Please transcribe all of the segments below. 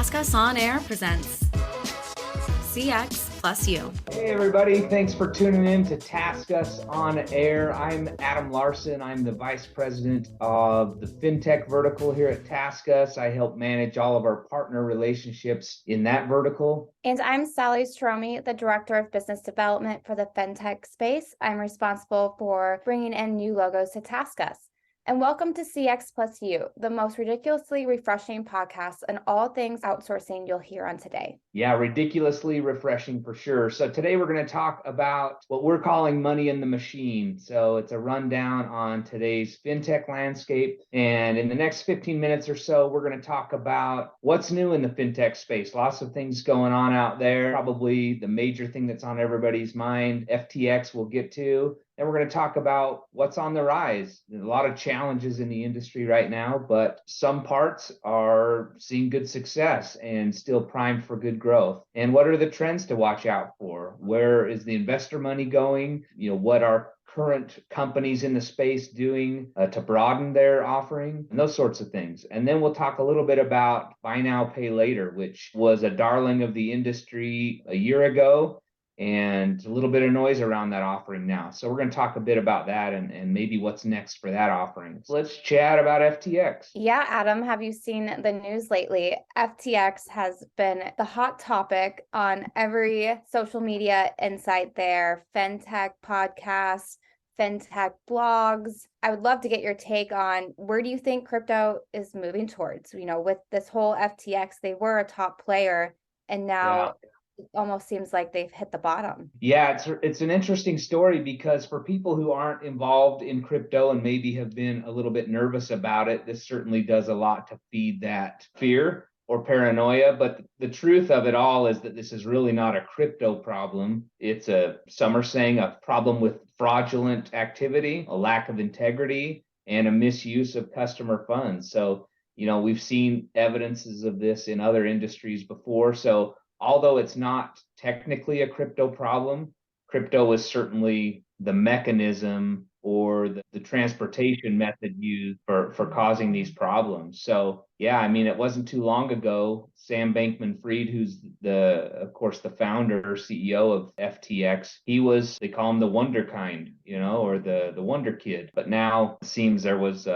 TaskUs On Air presents CX+U. Hey everybody, thanks for tuning in to TaskUs On Air. I'm Adam Larsen. I'm the Vice President of the Fintech vertical here at TaskUs. I help manage all of our partner relationships in that vertical. And I'm Sally Stromme, the Director of Business Development for the Fintech space. I'm responsible for bringing in new logos to TaskUs. And welcome to CX+U, the most ridiculously refreshing podcast on all things outsourcing you'll hear on today. Yeah, ridiculously refreshing for sure. So today we're going to talk about what we're calling money in the machine. So it's a rundown on today's fintech landscape. And in the next 15 minutes or so, we're going to talk about what's new in the fintech space. Lots of things going on out there. Probably the major thing that's on everybody's mind, FTX we'll get to. And we're going to talk about what's on the rise. There's a lot of challenges in the industry right now, but some parts are seeing good success and still primed for good growth. And what are the trends to watch out for? Where is the investor money going? What are current companies in the space doing to broaden their offering, and those sorts of things. And then we'll talk a little bit about buy now, pay later, which was a darling of the industry a year ago, and a little bit of noise around that offering now. So we're going to talk a bit about that and maybe what's next for that offering. So let's chat about FTX. Yeah, Adam, have you seen the news lately? FTX has been the hot topic on every social media insight there, fintech podcasts, fintech blogs. I would love to get your take on where do you think crypto is moving towards? With this whole FTX, they were a top player, and now it almost seems like they've hit the bottom. Yeah, it's an interesting story because for people who aren't involved in crypto and maybe have been a little bit nervous about it, this certainly does a lot to feed that fear or paranoia. But the truth of it all is that this is really not a crypto problem. It's some are saying a problem with fraudulent activity, a lack of integrity, and a misuse of customer funds. So, we've seen evidences of this in other industries before. So although it's not technically a crypto problem, crypto is certainly the mechanism or the transportation method used for causing these problems. So yeah, it wasn't too long ago, Sam Bankman-Fried, who's of course the founder or CEO of FTX, they call him the wonderkind, or the wonder kid. But now it seems there was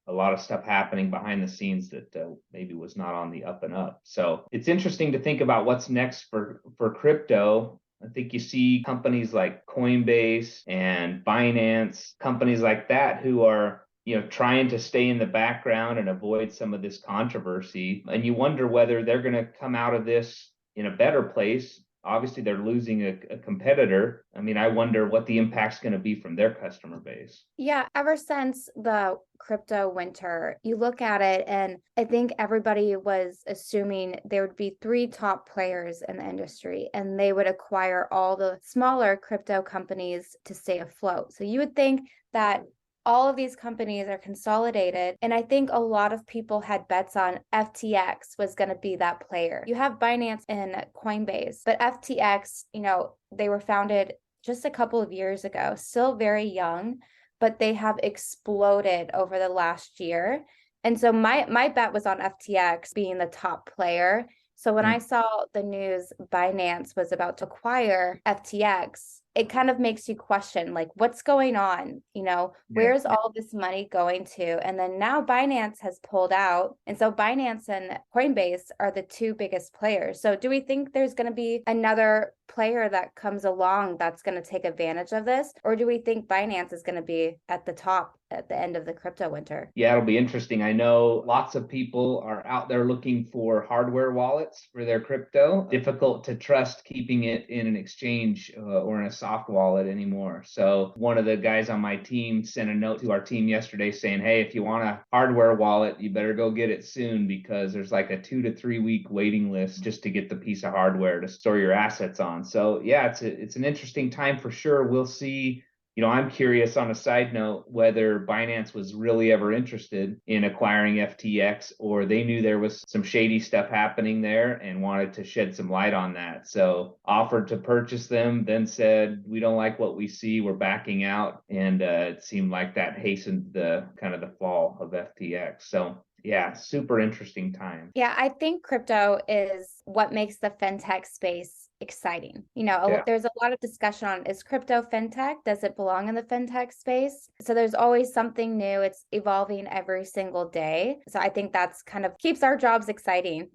a lot of stuff happening behind the scenes that maybe was not on the up and up. So it's interesting to think about what's next for crypto. I think you see companies like Coinbase and Binance, companies like that who are trying to stay in the background and avoid some of this controversy. And you wonder whether they're going to come out of this in a better place. Obviously, they're losing a competitor. I wonder what the impact's going to be from their customer base. Yeah, ever since the crypto winter, you look at it, and I think everybody was assuming there would be 3 top players in the industry, and they would acquire all the smaller crypto companies to stay afloat. So you would think that all of these companies are consolidated. And I think a lot of people had bets on FTX was going to be that player. You have Binance and Coinbase, but FTX, they were founded just a couple of years ago, still very young, but they have exploded over the last year. And so my bet was on FTX being the top player. So when I saw the news Binance was about to acquire FTX, it kind of makes you question, like, what's going on? Where's all this money going to? And then now Binance has pulled out. And so Binance and Coinbase are the 2 biggest players. So do we think there's going to be another player that comes along that's going to take advantage of this? Or do we think Binance is going to be at the top at the end of the crypto winter? Yeah, it'll be interesting. I know lots of people are out there looking for hardware wallets for their crypto. Difficult to trust keeping it in an exchange or in a soft wallet anymore. So one of the guys on my team sent a note to our team yesterday saying, hey, if you want a hardware wallet, you better go get it soon because there's like a 2 to 3 week waiting list just to get the piece of hardware to store your assets on. So yeah, it's an interesting time for sure. We'll see. I'm curious on a side note whether Binance was really ever interested in acquiring FTX, or they knew there was some shady stuff happening there and wanted to shed some light on that. So offered to purchase them, then said, we don't like what we see, we're backing out. And it seemed like that hastened the fall of FTX. So Yeah, super interesting time. Yeah, I think crypto is what makes the fintech space exciting. Yeah. There's a lot of discussion on, is crypto fintech? Does it belong in the fintech space? So there's always something new. It's evolving every single day. So I think that's kind of keeps our jobs exciting,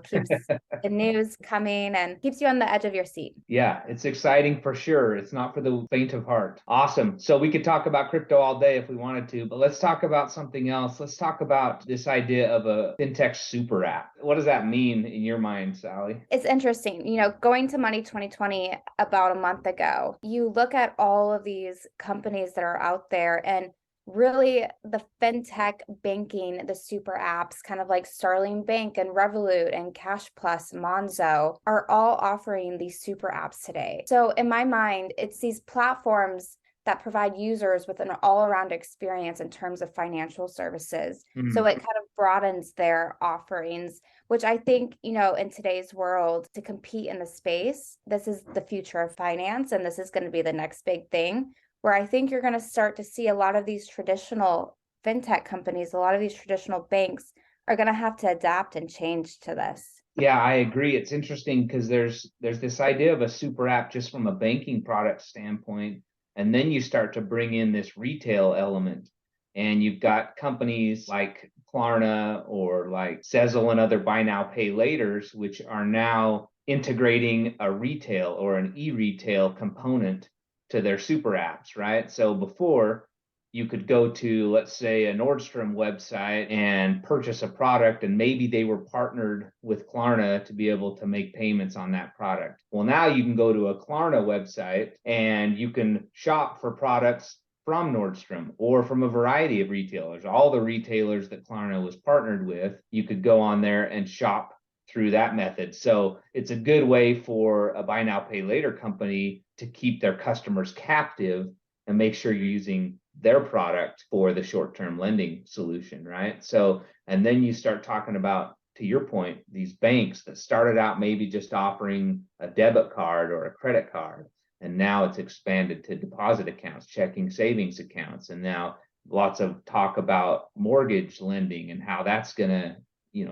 keeps the news coming and keeps you on the edge of your seat. Yeah, it's exciting for sure. It's not for the faint of heart. Awesome. So we could talk about crypto all day if we wanted to, but let's talk about something else. Let's talk about this idea of a fintech super app. What does that mean in your mind, Sally? It's interesting, going to Money 2020 about a month ago, you look at all of these companies that are out there and really the fintech banking, the super apps, kind of like Starling Bank and Revolut and Cash Plus, Monzo, are all offering these super apps today. So in my mind, it's these platforms that provide users with an all-around experience in terms of financial services. So it kind of broadens their offerings, which I think, in today's world, to compete in the space, this is the future of finance, and this is going to be the next big thing, where I think you're going to start to see a lot of these traditional fintech companies, a lot of these traditional banks are going to have to adapt and change to this. Yeah, I agree. It's interesting because there's this idea of a super app just from a banking product standpoint, and then you start to bring in this retail element, and you've got companies like Klarna or like Sezzle and other buy now pay laters, which are now integrating a retail or an e-retail component to their super apps, right? So before you could go to, let's say, a Nordstrom website and purchase a product, and maybe they were partnered with Klarna to be able to make payments on that product. Well, now you can go to a Klarna website and you can shop for products from Nordstrom or from a variety of retailers. All the retailers that Klarna was partnered with, you could go on there and shop through that method. So it's a good way for a buy now, pay later company to keep their customers captive and make sure you're using their product for the short-term lending solution, right? So, and then you start talking about, to your point, these banks that started out maybe just offering a debit card or a credit card, and now it's expanded to deposit accounts, checking, savings accounts, and now lots of talk about mortgage lending and how that's going to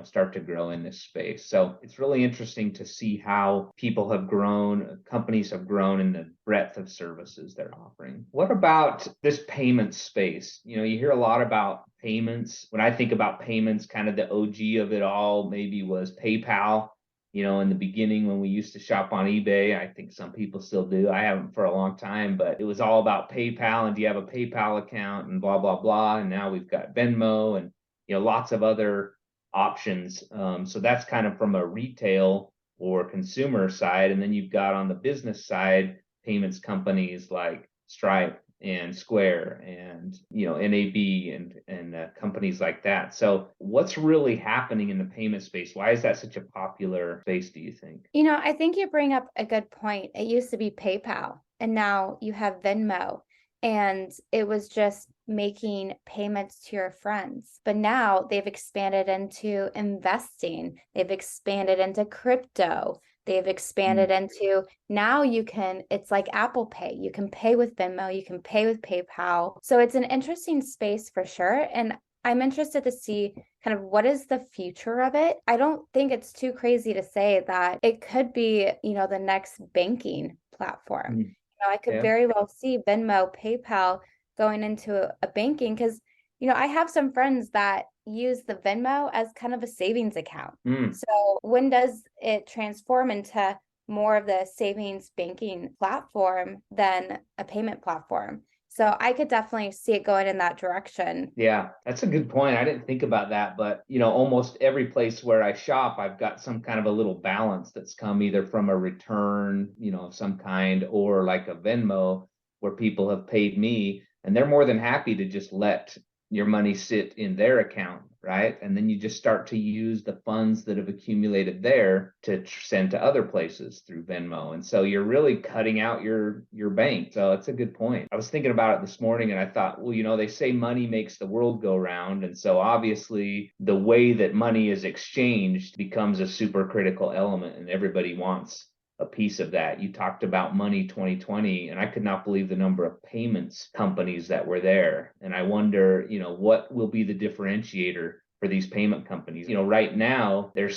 start to grow in this space. So it's really interesting to see how people have grown, companies have grown in the breadth of services they're offering. What about this payment space? You hear a lot about payments. When I think about payments, kind of the OG of it all maybe was PayPal. In the beginning when we used to shop on eBay, I think some people still do. I haven't for a long time, but it was all about PayPal and do you have a PayPal account and blah, blah, blah. And now we've got Venmo and, lots of other options. So that's kind of from a retail or consumer side. And then you've got on the business side, payments companies like Stripe and Square and NAB and companies like that. So what's really happening in the payment space? Why is that such a popular space, do you think? I think you bring up a good point. It used to be PayPal, and now you have Venmo, and it was just making payments to your friends. But now they've expanded into investing, they've expanded into crypto, they've expanded into now it's like Apple Pay. You can pay with Venmo, you can pay with PayPal. So it's an interesting space for sure. And I'm interested to see kind of what is the future of it. I don't think it's too crazy to say that it could be, the next banking platform. I could very well see Venmo, PayPal going into a banking because, I have some friends that use the Venmo as kind of a savings account. So when does it transform into more of the savings banking platform than a payment platform? So I could definitely see it going in that direction. Yeah, that's a good point. I didn't think about that, but almost every place where I shop, I've got some kind of a little balance that's come either from a return, of some kind, or like a Venmo where people have paid me and they're more than happy to just let your money sit in their account, right? And then you just start to use the funds that have accumulated there to send to other places through Venmo. And so you're really cutting out your bank. So it's a good point. I was thinking about it this morning and I thought, well, they say money makes the world go round. And so obviously the way that money is exchanged becomes a super critical element and everybody wants a piece of that. You talked about Money 2020, and I could not believe the number of payments companies that were there. And I wonder, what will be the differentiator for these payment companies. Right now, we're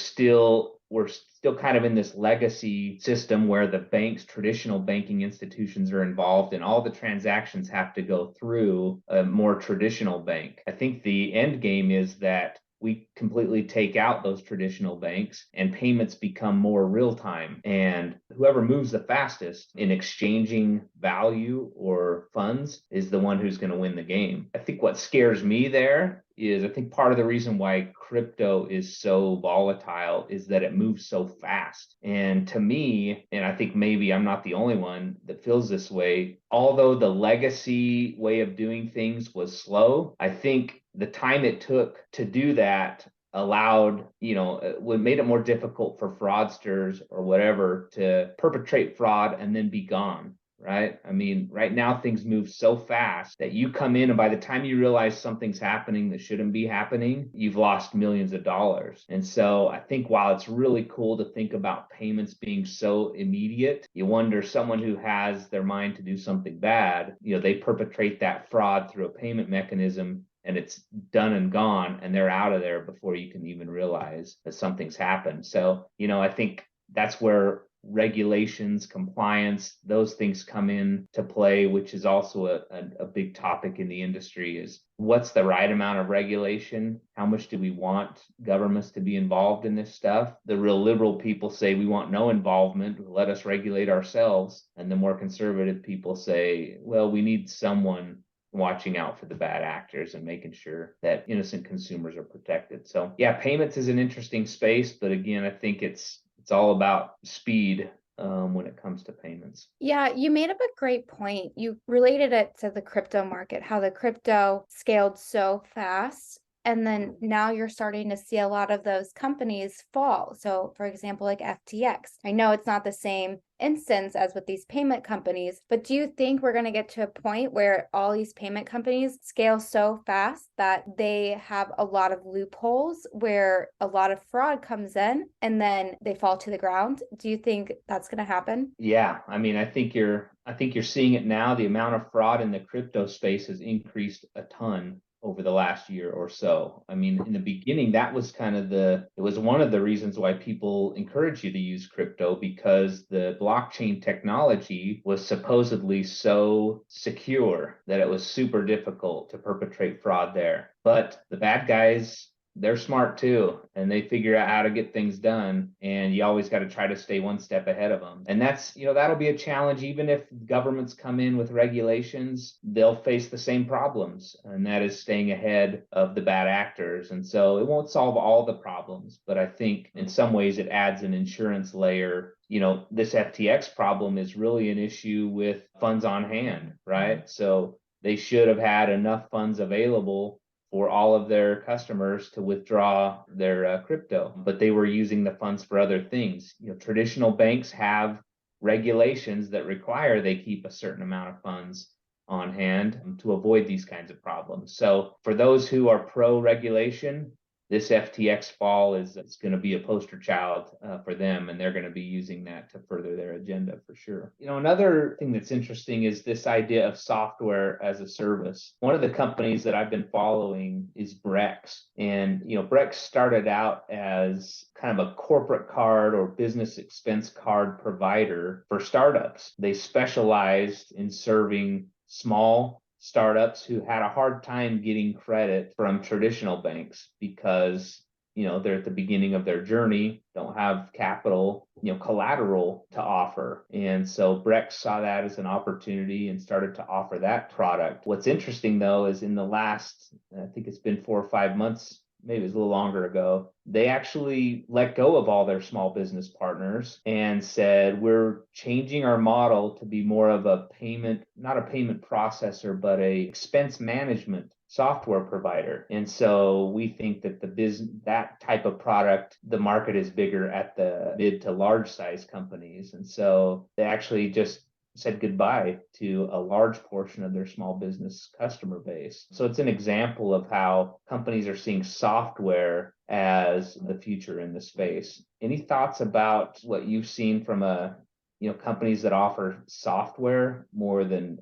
still kind of in this legacy system where the banks, traditional banking institutions are involved, and all the transactions have to go through a more traditional bank. I think the end game is that we completely take out those traditional banks and payments become more real time. And whoever moves the fastest in exchanging value or funds is the one who's going to win the game. I think what scares me there is I think part of the reason why crypto is so volatile is that it moves so fast. And to me, and I think maybe I'm not the only one that feels this way, although the legacy way of doing things was slow, I think the time it took to do that allowed, what made it more difficult for fraudsters or whatever to perpetrate fraud and then be gone. Right? I mean, right now things move so fast that you come in and by the time you realize something's happening that shouldn't be happening, you've lost millions of dollars. And so I think while it's really cool to think about payments being so immediate, you wonder someone who has their mind to do something bad, they perpetrate that fraud through a payment mechanism and it's done and gone and they're out of there before you can even realize that something's happened. So, I think that's where regulations, compliance, those things come in to play, which is also a big topic in the industry is what's the right amount of regulation? How much do we want governments to be involved in this stuff? The real liberal people say we want no involvement, let us regulate ourselves. And the more conservative people say, well, we need someone watching out for the bad actors and making sure that innocent consumers are protected. So yeah, payments is an interesting space, but again, I think it's all about speed when it comes to payments. Yeah, you made up a great point. You related it to the crypto market, how the crypto scaled so fast. And then now you're starting to see a lot of those companies fall. So, for example, like FTX. I know it's not the same instance as with these payment companies, but do you think we're going to get to a point where all these payment companies scale so fast that they have a lot of loopholes where a lot of fraud comes in and then they fall to the ground? Do you think that's going to happen? Yeah, I mean, I think you're seeing it now. The amount of fraud in the crypto space has increased a ton over the last year or so. I mean, in the beginning, that was it was one of the reasons why people encourage you to use crypto because the blockchain technology was supposedly so secure that it was super difficult to perpetrate fraud there. But the bad guys, they're smart too, and they figure out how to get things done. And you always got to try to stay one step ahead of them. And that's, that'll be a challenge. Even if governments come in with regulations, they'll face the same problems. And that is staying ahead of the bad actors. And so it won't solve all the problems, but I think in some ways it adds an insurance layer. This FTX problem is really an issue with funds on hand, right? So they should have had enough funds available for all of their customers to withdraw their crypto, but they were using the funds for other things. Traditional banks have regulations that require they keep a certain amount of funds on hand to avoid these kinds of problems. So for those who are pro-regulation, this FTX fall is going to be a poster child for them, and they're going to be using that to further their agenda for sure. Another thing that's interesting is this idea of software as a service. One of the companies that I've been following is Brex. And, Brex started out as kind of a corporate card or business expense card provider for startups. They specialized in serving small startups who had a hard time getting credit from traditional banks because they're at the beginning of their journey, don't have capital, collateral to offer. And so Brex saw that as an opportunity and started to offer that product. What's interesting though is in the last, I think it's been 4 or 5 months, maybe it was a little longer ago, they actually let go of all their small business partners and said, we're changing our model to be more of a payment, not a payment processor, but a expense management software provider. And so we think that that type of product, the market is bigger at the mid to large size companies. And so they actually just said goodbye to a large portion of their small business customer base. So it's an example of how companies are seeing software as the future in the space. Any thoughts about what you've seen from a companies that offer software more than,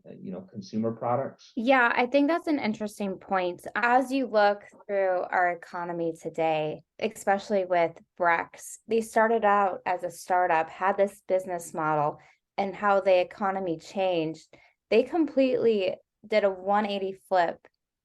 consumer products? Yeah, I think that's an interesting point. As you look through our economy today, especially with Brex, they started out as a startup, had this business model, and how the economy changed. They completely did a 180 flip,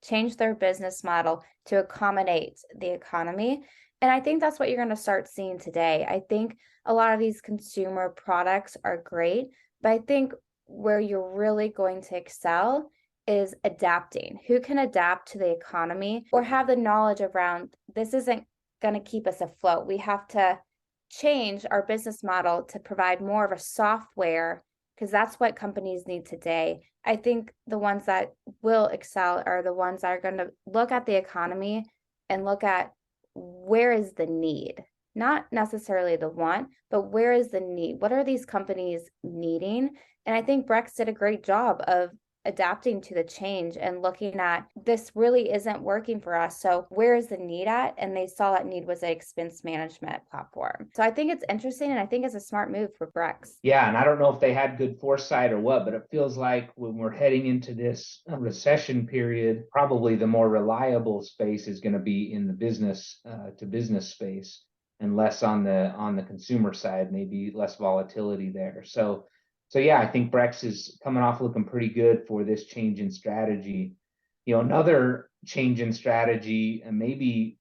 changed their business model to accommodate the economy. And I think that's what you're going to start seeing today. I think a lot of these consumer products are great, but I think where you're really going to excel is adapting. Who can adapt to the economy or have the knowledge around this isn't going to keep us afloat. We have to change our business model to provide more of a software because that's what companies need today. I think the ones that will excel are the ones that are going to look at the economy and look at where is the need, not necessarily the want, but where is the need? What are these companies needing? And I think Brex did a great job of adapting to the change and looking at this really isn't working for us. So where is the need at? And they saw that need was an expense management platform. So I think it's interesting and I think it's a smart move for Brex. Yeah, and I don't know if they had good foresight or what, but it feels like when we're heading into this recession period, probably the more reliable space is going to be in the business to business space, and less on the consumer side, maybe less volatility there. So yeah, I think Brex is coming off looking pretty good for this change in strategy. Another change in strategy, and maybe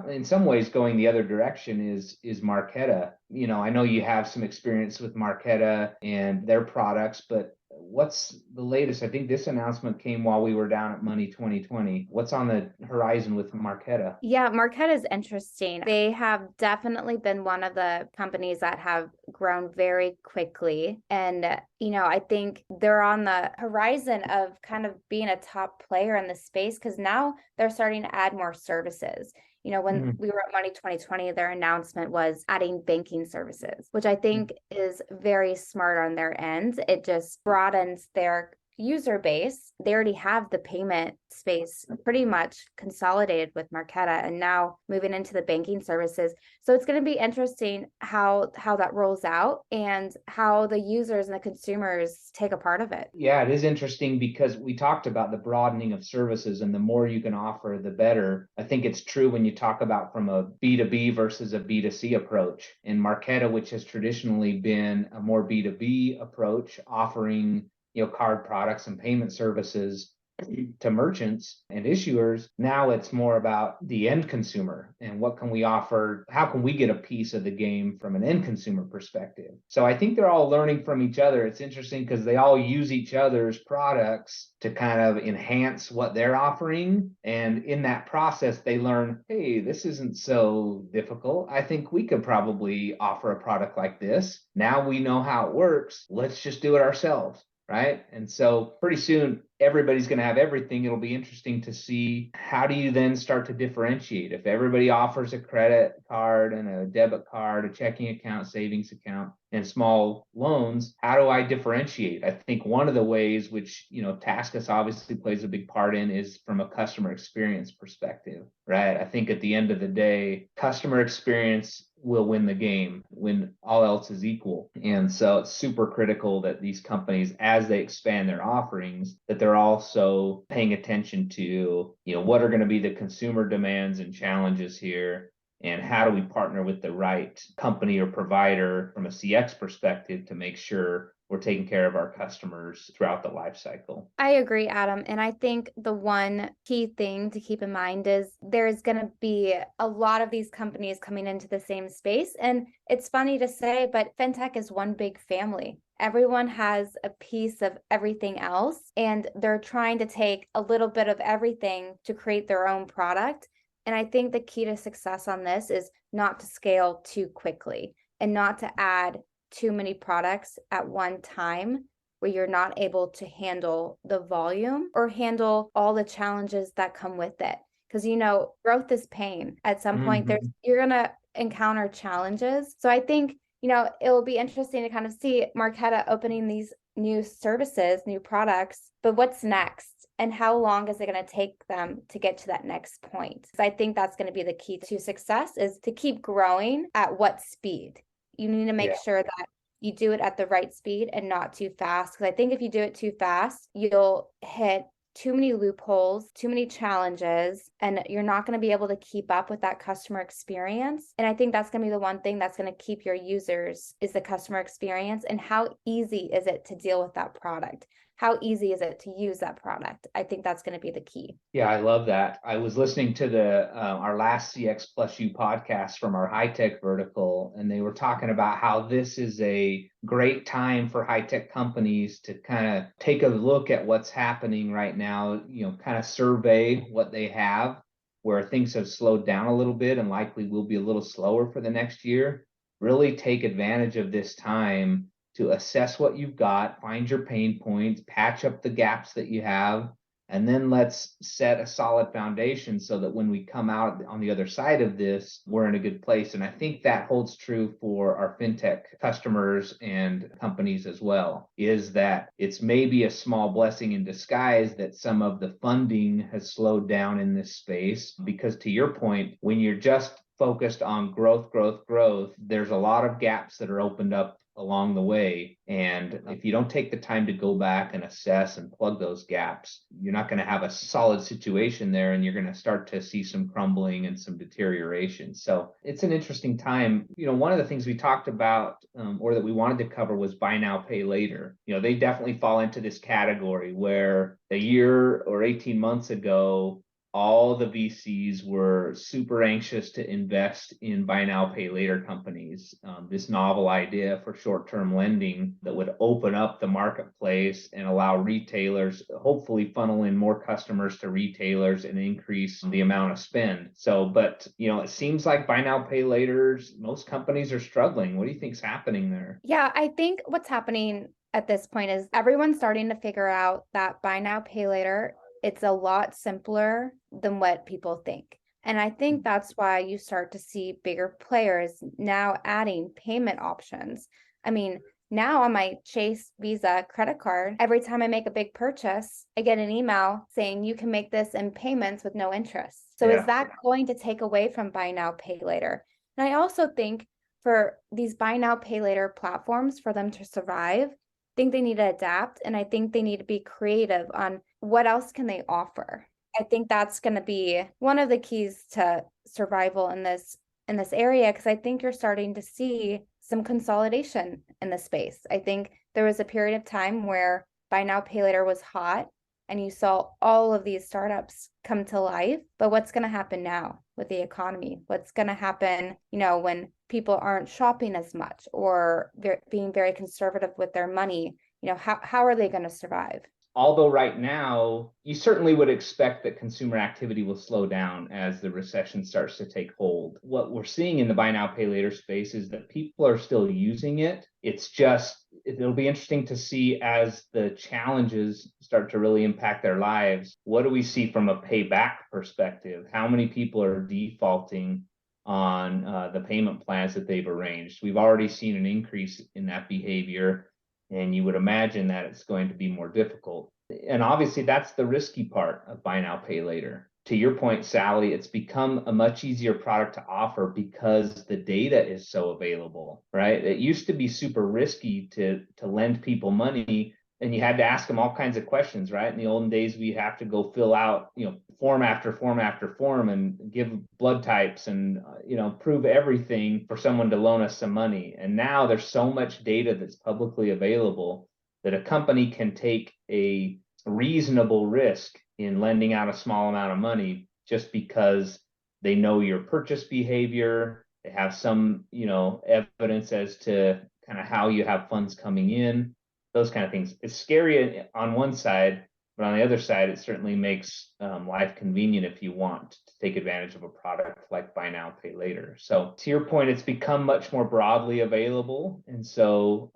in some ways going the other direction, is Marqeta. I know you have some experience with Marqeta and their products, but what's the latest? I think this announcement came while we were down at Money 2020. What's on the horizon with Marqeta? Yeah, Marqeta is interesting. They have definitely been one of the companies that have grown very quickly. And, I think they're on the horizon of kind of being a top player in the space because now they're starting to add more services. When we were at Money 2020, their announcement was adding banking services, which I think is very smart on their end. It just broadens their user base. They already have the payment space pretty much consolidated with Marqeta and now moving into the banking services. So it's going to be interesting how that rolls out and how the users and the consumers take a part of it. Yeah, it is interesting because we talked about the broadening of services, and the more you can offer, the better. I think it's true when you talk about from a B2B versus a B2C approach. In Marqeta, which has traditionally been a more B2B approach, offering card products and payment services to merchants and issuers. Now it's more about the end consumer and what can we offer? How can we get a piece of the game from an end consumer perspective? So I think they're all learning from each other. It's interesting because they all use each other's products to kind of enhance what they're offering. And in that process, they learn, hey, this isn't so difficult. I think we could probably offer a product like this. Now we know how it works. Let's just do it ourselves. Right. And so pretty soon, everybody's going to have everything. It'll be interesting to see how do you then start to differentiate. If everybody offers a credit card and a debit card, a checking account, savings account, and small loans, how do I differentiate? I think one of the ways which, TaskUs obviously plays a big part in is from a customer experience perspective, right? I think at the end of the day, customer experience will win the game when all else is equal. And so it's super critical that these companies, as they expand their offerings, that they're also paying attention to, what are going to be the consumer demands and challenges here, and how do we partner with the right company or provider from a CX perspective to make sure we're taking care of our customers throughout the life cycle. I agree, Adam. And I think the one key thing to keep in mind is there's going to be a lot of these companies coming into the same space. And it's funny to say, but Fintech is one big family. Everyone has a piece of everything else, and they're trying to take a little bit of everything to create their own product. And I think the key to success on this is not to scale too quickly and not to add too many products at one time where you're not able to handle the volume or handle all the challenges that come with it. Because, growth is pain. At some point, you're going to encounter challenges. So I think, it will be interesting to kind of see Marqeta opening these new services, new products, but what's next? And how long is it going to take them to get to that next point? So I think that's going to be the key to success is to keep growing at what speed. You need to make sure that you do it at the right speed and not too fast. Because I think if you do it too fast, you'll hit too many loopholes, too many challenges, and you're not going to be able to keep up with that customer experience. And I think that's going to be the one thing that's going to keep your users is the customer experience and how easy is it to deal with that product? How easy is it to use that product? I think that's going to be the key. Yeah, I love that. I was listening to the our last CX+U podcast from our high tech vertical, and they were talking about how this is a great time for high tech companies to kind of take a look at what's happening right now, kind of survey what they have, where things have slowed down a little bit and likely will be a little slower for the next year. Really take advantage of this time to assess what you've got, find your pain points, patch up the gaps that you have, and then let's set a solid foundation so that when we come out on the other side of this, we're in a good place. And I think that holds true for our fintech customers and companies as well, is that it's maybe a small blessing in disguise that some of the funding has slowed down in this space. Because to your point, when you're just focused on growth, there's a lot of gaps that are opened up along the way. And if you don't take the time to go back and assess and plug those gaps, you're not going to have a solid situation there, and you're going to start to see some crumbling and some deterioration. So it's an interesting time. One of the things we talked about or that we wanted to cover was buy now, pay later. They definitely fall into this category where a year or 18 months ago, all the VCs were super anxious to invest in buy now, pay later companies. This novel idea for short-term lending that would open up the marketplace and allow retailers, hopefully funnel in more customers to retailers and increase the amount of spend. But it seems like buy now, pay laters, most companies are struggling. What do you think's happening there? Yeah, I think what's happening at this point is everyone's starting to figure out that buy now, pay later, it's a lot simpler than what people think. And I think that's why you start to see bigger players now adding payment options. I mean, now on my Chase Visa credit card, every time I make a big purchase, I get an email saying you can make this in payments with no interest. So is that going to take away from buy now, pay later? And I also think for these buy now, pay later platforms, for them to survive, think they need to adapt, and I think they need to be creative on what else can they offer. I think that's going to be one of the keys to survival in this area, because I think you're starting to see some consolidation in the space. I think there was a period of time where buy now, pay later was hot, and you saw all of these startups come to life. But what's going to happen now with the economy? What's going to happen, when people aren't shopping as much or being very conservative with their money? How are they going to survive? Although right now, you certainly would expect that consumer activity will slow down as the recession starts to take hold. What we're seeing in the buy now, pay later space is that people are still using it. It'll be interesting to see as the challenges start to really impact their lives. What do we see from a payback perspective? How many people are defaulting on the payment plans that they've arranged? We've already seen an increase in that behavior, and you would imagine that it's going to be more difficult. And obviously, that's the risky part of buy now, pay later. To your point, Sally, it's become a much easier product to offer because the data is so available, right? It used to be super risky to lend people money, and you had to ask them all kinds of questions, right? In the olden days, we have to go fill out, form after form after form and give blood types and, prove everything for someone to loan us some money. And now there's so much data that's publicly available that a company can take a reasonable risk in lending out a small amount of money just because they know your purchase behavior. They have some, evidence as to kind of how you have funds coming in. Those kind of things. It's scary on one side, but on the other side, it certainly makes life convenient if you want to take advantage of a product like buy now, pay later. So to your point, it's become much more broadly available. And so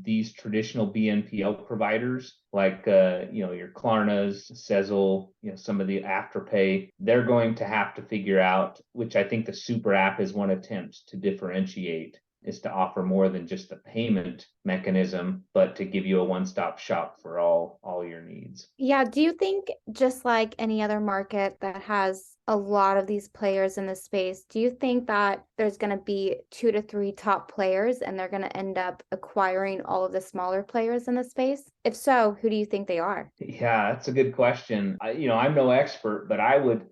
these traditional BNPL providers like, your Klarnas, Sezzle, some of the Afterpay, they're going to have to figure out, which I think the super app is one attempt to differentiate, is to offer more than just a payment mechanism, but to give you a one-stop shop for all your needs. Yeah, do you think just like any other market that has a lot of these players in the space, do you think that there's going to be 2 to 3 top players and they're going to end up acquiring all of the smaller players in the space? If so, who do you think they are? Yeah, that's a good question. I'm no expert, but I would,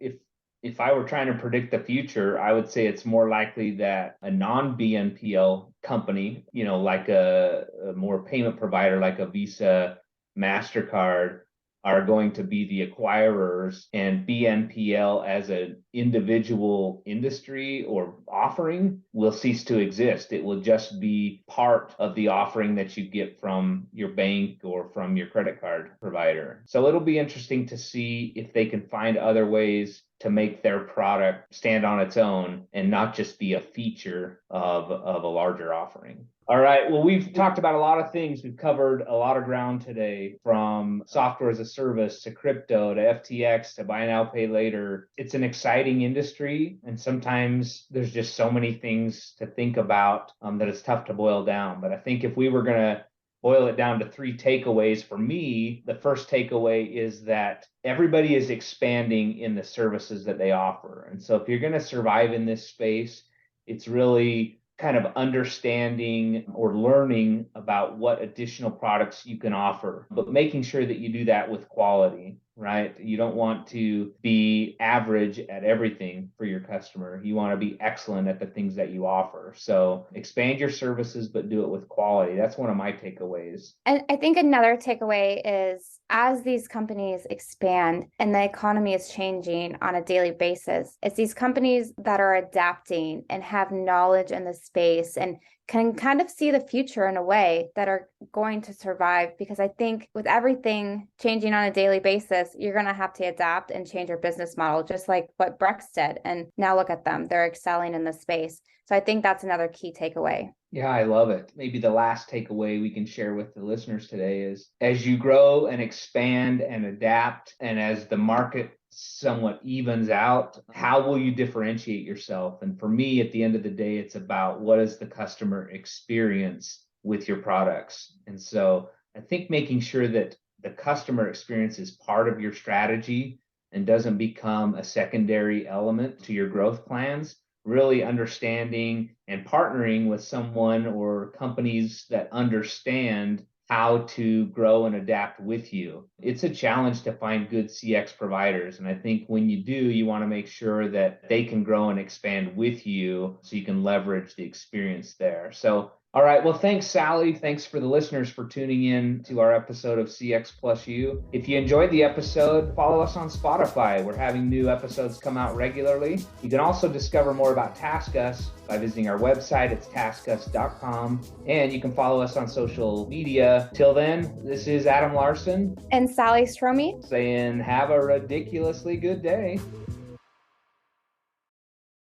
if I were trying to predict the future, I would say it's more likely that a non-BNPL company, like a more payment provider like a Visa, MasterCard, are going to be the acquirers, and BNPL as an individual industry or offering will cease to exist. It will just be part of the offering that you get from your bank or from your credit card provider. So it'll be interesting to see if they can find other ways to make their product stand on its own and not just be a feature of a larger offering. All right. Well, we've talked about a lot of things. We've covered a lot of ground today, from software as a service to crypto to FTX to buy now, pay later. It's an exciting industry, and sometimes there's just so many things to think about that it's tough to boil down. But I think if we were going to boil it down to 3 takeaways for me, the first takeaway is that everybody is expanding in the services that they offer. And so if you're going to survive in this space, it's really kind of understanding or learning about what additional products you can offer, but making sure that you do that with quality, right? You don't want to be average at everything for your customer. You want to be excellent at the things that you offer. So expand your services, but do it with quality. That's one of my takeaways. And I think another takeaway is, as these companies expand and the economy is changing on a daily basis, it's these companies that are adapting and have knowledge in the space and can kind of see the future in a way that are going to survive. Because I think with everything changing on a daily basis, you're going to have to adapt and change your business model, just like what Brex did. And now look at them, they're excelling in the space. So I think that's another key takeaway. Yeah, I love it. Maybe the last takeaway we can share with the listeners today is, as you grow and expand and adapt, and as the market somewhat evens out, how will you differentiate yourself? And for me, at the end of the day, it's about what is the customer experience with your products. And so I think making sure that the customer experience is part of your strategy and doesn't become a secondary element to your growth plans, really understanding and partnering with someone or companies that understand how to grow and adapt with you. It's a challenge to find good CX providers. And I think when you do, you want to make sure that they can grow and expand with you so you can leverage the experience there. So, all right. Well, thanks, Sally. Thanks for the listeners for tuning in to our episode of CX+U. If you enjoyed the episode, follow us on Spotify. We're having new episodes come out regularly. You can also discover more about TaskUs by visiting our website. It's TaskUs.com. And you can follow us on social media. Till then, this is Adam Larsen And Sally Stromme saying have a ridiculously good day.